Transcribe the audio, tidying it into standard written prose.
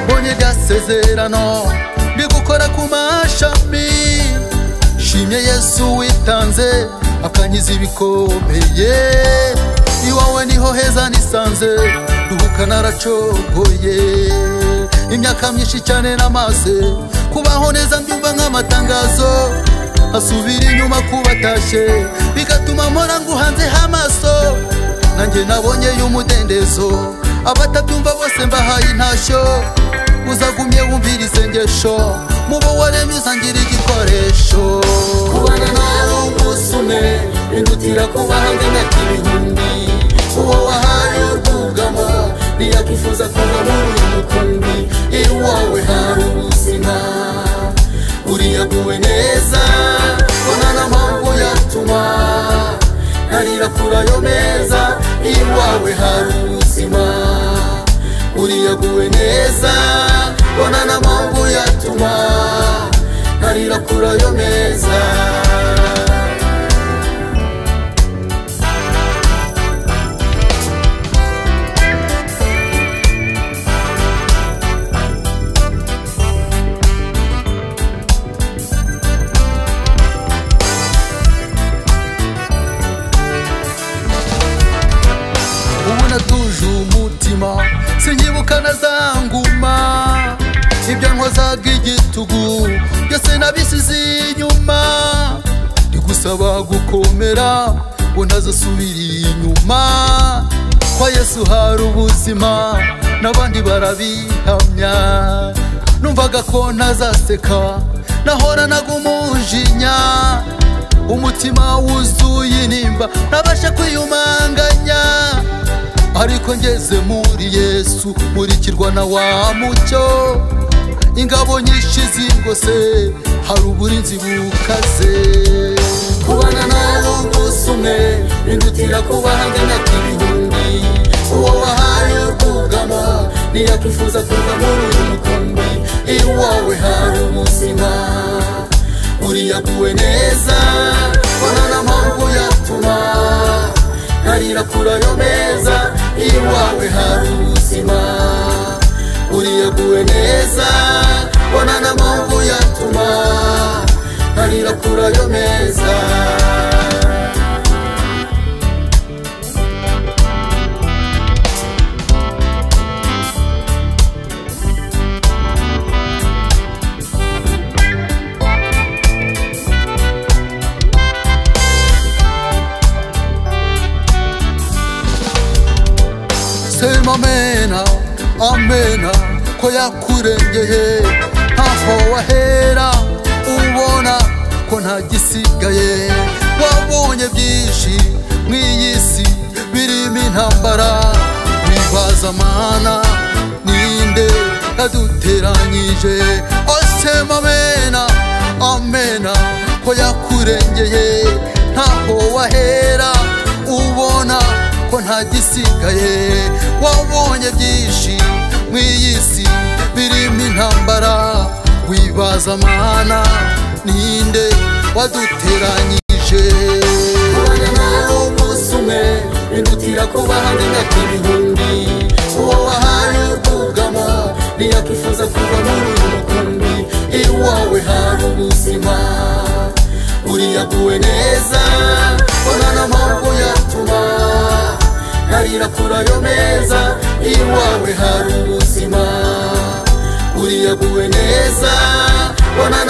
Bonye byasezerano ndi gukora ku mashami shimye Yesu witanze akanyiza ibikomeye iwawe niho heza nisanze duhuka naracogoye imyaka myinshi cyane namaze kubaho neza mbyumva nk'amatangazo asubira inyuma kubatashe bigatuma mpora nguhanze hamaso nanjye nabonye y'umudendezo abatabyumva bose mbahaye intashyo uzagumye wumvira isengesho mubo waremye uzangira igikoresho kubana nawe umunsi umwe bindutira kuba hanze imyaka ibihumbi uwo wahaye urwugamo ntiyakifuza kuva muri uyu mukumbi iwawe hari ubuzima uriyaguwe neza bona na mpamvu yatuma ntarira kuri ayo meza iwawe hari ubuzima uriyaguwe neza bona na mpamvu yatuma ntarira kuri ayo meza natuje umutima sinyibuka nazanguma ibyo nkozaga igitugu byose nabisize inyuma ndigusaba gukomera ngo ntazasubira inyuma kwa Yesu hari ubuzima n'abandi barabihamya numvaga ko ntazaseka nahoranaga umujinya umutima wuzuye intimba nabasha kwiyumanganya ariko ngeze muri Yesu murikirwa na wa mucyo ingabo nyinshi zingose hari uburinzi bukaze kubana nawe umunsi umwe bindutira kuba hanze imyaka ibihumbi uwo wahaye urwugamo ntiyakifuza kuva muri uyu mukumbi iwawe hari ubuzima uriyaguwe neza bona na mpamvu yatuma ntarira kuri ayo meza iwawe hari ubuzima uriyaguwe neza bona na mpamvu yatuma ntarira kuri ayo meza sema amena amena ko yakurengeye ntaho wahera ubona ko ntagisigaye wabonye byinshi mw'iyi si birimo intambara wibaza mana ninde yaduteranyije sema amena amena ko yakurengeye ntaho wahera ubona ko ntagisigaye wabonye byinshi mw'iyi si birimo intambara wibaza mana ninde waduteranyije kubana nawe umunsi umwe bindutira kuba hanze imyaka ibihumbi uwo wahaye urwugamo ntiyakifuza kuva muri uyu mukumbi iwawe hari ubuzima uriyaguwe neza bona na mpamvu yatuma ntarira kuri ayo meza iwawe hari ubuzima uriyaguwe neza bona